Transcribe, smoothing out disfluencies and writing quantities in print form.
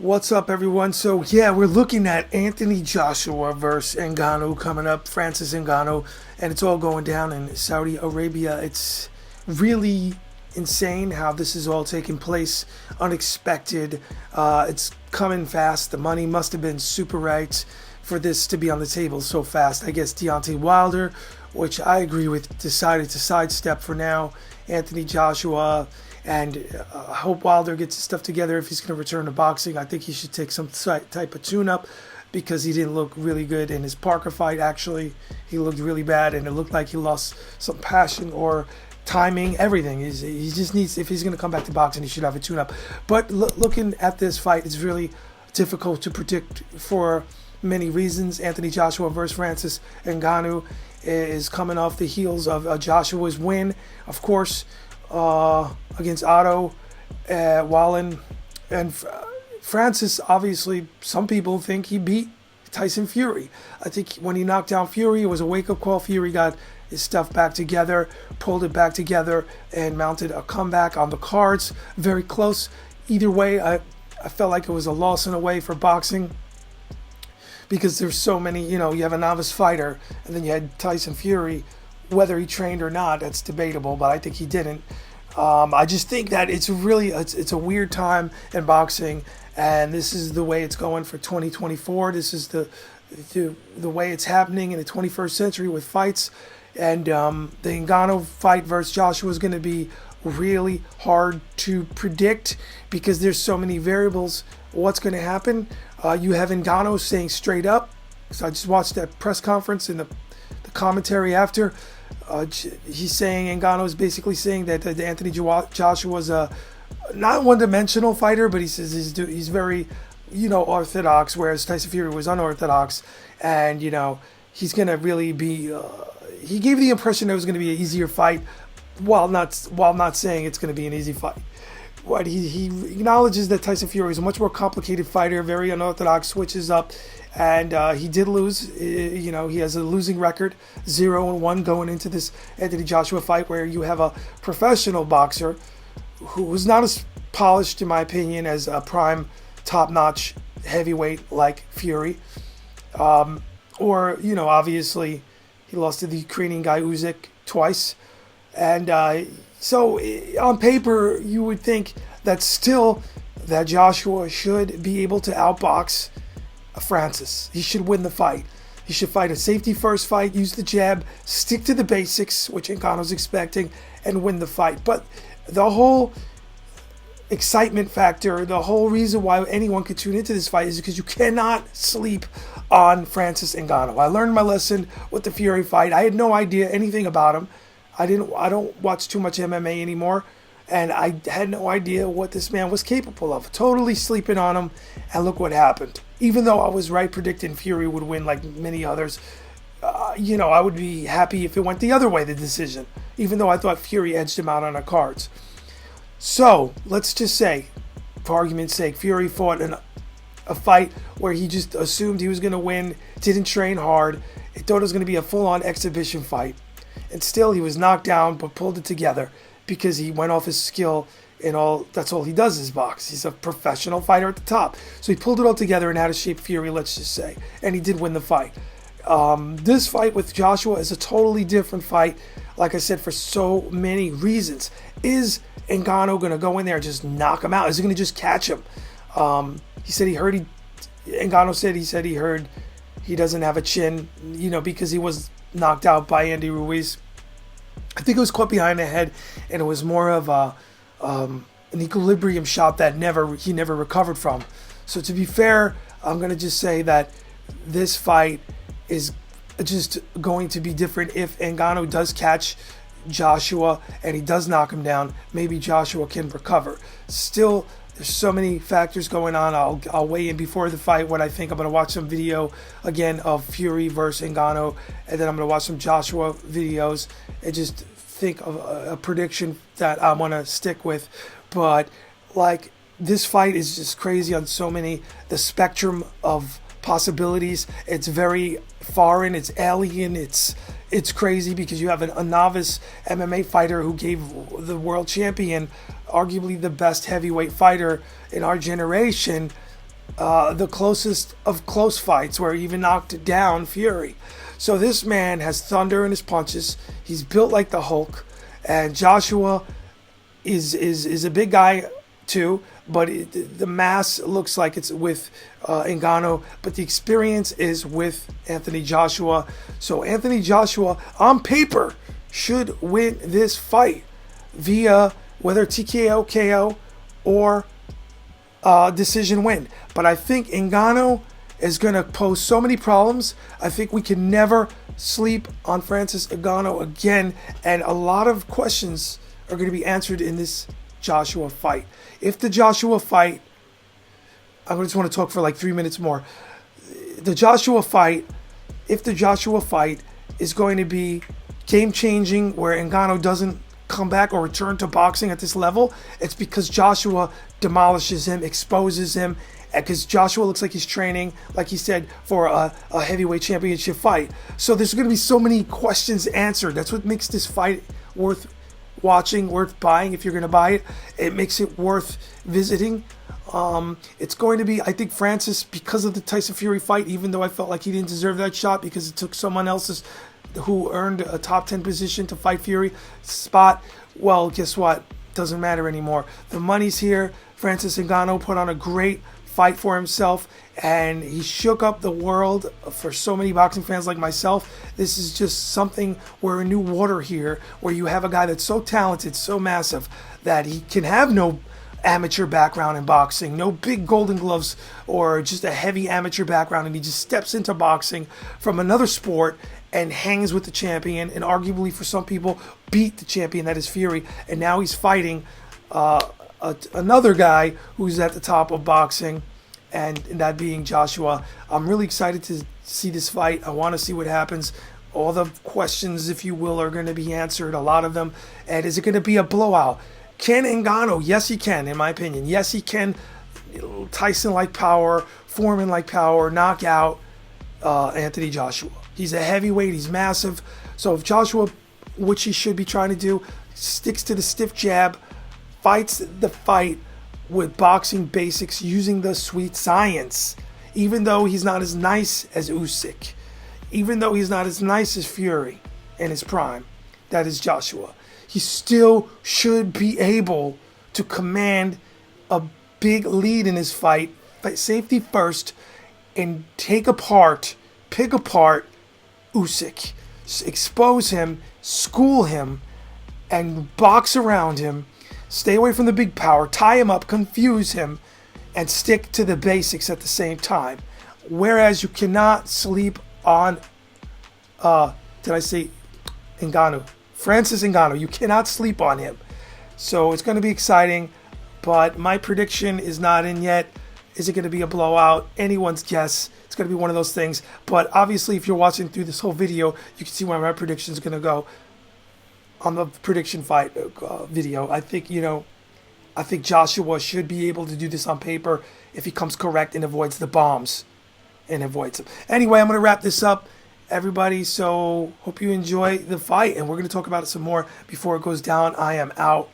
What's up, everyone? So, yeah, we're looking at Anthony Joshua versus Ngannou coming up, Francis Ngannou, and it's all going down in Saudi Arabia. It's really insane how this is all taking place, unexpected. It's coming fast. The money must have been super right for this to be on the table so fast. I guess Deontay Wilder, which I agree with, decided to sidestep for now. Anthony Joshua. And I hope Wilder gets his stuff together if he's going to return to boxing. I think he should take some type of tune-up because he didn't look really good in his Parker fight, actually. He looked really bad, and it looked like he lost some passion or timing, everything. He just needs, if he's going to come back to boxing, he should have a tune-up. But looking at this fight, it's really difficult to predict for many reasons. Anthony Joshua versus Francis Ngannou is coming off the heels of Joshua's win, of course, against Otto Wallen. And Francis, obviously, some people think he beat Tyson Fury. I think when he knocked down Fury, it was a wake-up call. Fury got his stuff back together, pulled it back together, and mounted a comeback on the cards. Very close. Either way, I felt like it was a loss in a way for boxing because there's so many, you have a novice fighter, and then you had Tyson Fury. Whether he trained or not, that's debatable, but I think he didn't. I just think that it's a weird time in boxing, and this is the way it's going for 2024. This is the way it's happening in the 21st century with fights, and the Ngannou fight versus Joshua is going to be really hard to predict because there's so many variables. What's going to happen? You have Ngannou saying straight up. So I just watched that press conference and the commentary after. He's saying, Ngannou is basically saying that Anthony Joshua was a not one-dimensional fighter, but he says he's very, orthodox, whereas Tyson Fury was unorthodox, and he's gonna really be. He gave the impression it was going to be an easier fight, while not saying it's going to be an easy fight. What he acknowledges that Tyson Fury is a much more complicated fighter, very unorthodox, switches up, and he did lose. He has a losing record, 0-1 going into this Anthony Joshua fight, where you have a professional boxer who was not as polished, in my opinion, as a prime, top-notch heavyweight like Fury. Obviously, he lost to the Ukrainian guy Usyk twice, and so on paper, you would think that still that Joshua should be able to outbox Francis. He should win the fight. He should fight a safety-first fight, use the jab, stick to the basics, which Ngannou's expecting, and win the fight. But the whole excitement factor, the whole reason why anyone could tune into this fight is because you cannot sleep on Francis Ngannou. I learned my lesson with the Fury fight. I had no idea anything about him. I don't watch too much MMA anymore, and I had no idea what this man was capable of. Totally sleeping on him, and look what happened. Even though I was right predicting Fury would win like many others, I would be happy if it went the other way, the decision, even though I thought Fury edged him out on the cards. So, let's just say, for argument's sake, Fury fought a fight where he just assumed he was going to win, didn't train hard, he thought it was going to be a full-on exhibition fight. And still, he was knocked down, but pulled it together because he went off his skill and all. That's all he does is box. He's a professional fighter at the top. So he pulled it all together and had to shape Fury, let's just say. And he did win the fight. This fight with Joshua is a totally different fight, like I said, for so many reasons. Is Ngannou going to go in there and just knock him out? Is he going to just catch him? Ngannou said he heard he doesn't have a chin, because he was knocked out by Andy Ruiz. I think it was caught behind the head, and it was more of an equilibrium shot that he never recovered from. So to be fair, I'm going to just say that this fight is just going to be different. If Ngannou does catch Joshua and he does knock him down, maybe Joshua can recover. Still, there's so many factors going on. I'll weigh in before the fight what I think. I'm going to watch some video again of Fury versus Ngannou, and then I'm going to watch some Joshua videos and just think of a prediction that I want to stick with. But this fight is just crazy on so many, the spectrum of possibilities. It's very foreign, it's alien, it's crazy because you have a novice MMA fighter who gave the world champion, arguably the best heavyweight fighter in our generation, the closest of close fights where he even knocked down Fury. So this man has thunder in his punches. He's built like the Hulk, and Joshua is a big guy too. But the mass looks like it's with Ngannou, but the experience is with Anthony Joshua. So Anthony Joshua, on paper, should win this fight via whether TKO, KO, or decision win. But I think Ngannou is going to pose so many problems. I think we can never sleep on Francis Ngannou again. And a lot of questions are going to be answered in this Joshua fight. If the Joshua fight, I just want to talk for like 3 minutes more. If the Joshua fight is going to be game-changing where Ngannou doesn't come back or return to boxing at this level, it's because Joshua demolishes him, exposes him, because Joshua looks like he's training, like he said, for a heavyweight championship fight. So there's going to be so many questions answered. That's what makes this fight worth watching, worth buying if you're going to buy it. It makes it worth visiting. It's going to be, I think, Francis, because of the Tyson Fury fight, even though I felt like he didn't deserve that shot because it took someone else's who earned a top 10 position to fight Fury spot. Well, guess what? Doesn't matter anymore. The money's here. Francis Ngannou put on a great fight for himself, and he shook up the world for so many boxing fans like myself. This is just something, we're in new water here, where you have a guy that's so talented, so massive, that he can have no amateur background in boxing, no big golden gloves or just a heavy amateur background, and he just steps into boxing from another sport and hangs with the champion, and arguably for some people beat the champion, that is Fury, and now he's fighting another guy who's at the top of boxing, and that being Joshua. I'm really excited to see this fight. I want to see what happens. All the questions, if you will, are going to be answered, a lot of them. And is it going to be a blowout? Can Ngannou? Yes, he can, in my opinion. Yes, he can. Tyson-like power, Foreman-like power, knock out Anthony Joshua. He's a heavyweight. He's massive. So if Joshua, which he should be trying to do, sticks to the stiff jab, fights the fight with boxing basics using the sweet science, even though he's not as nice as Usyk, even though he's not as nice as Fury in his prime, that is Joshua, he still should be able to command a big lead in his fight safety first, and pick apart Usyk, expose him, school him, and box around him. Stay away from the big power, tie him up, confuse him, and stick to the basics at the same time. Whereas you cannot sleep on, did I say Ngannou? Francis Ngannou. You cannot sleep on him. So it's going to be exciting, but my prediction is not in yet. Is it going to be a blowout? Anyone's guess. It's going to be one of those things. But obviously, if you're watching through this whole video, you can see where my prediction is going to go on the prediction fight video. I think Joshua should be able to do this on paper if he comes correct and avoids the bombs and avoids them. Anyway, I'm going to wrap this up, everybody. So hope you enjoy the fight, and we're going to talk about it some more before it goes down. I am out.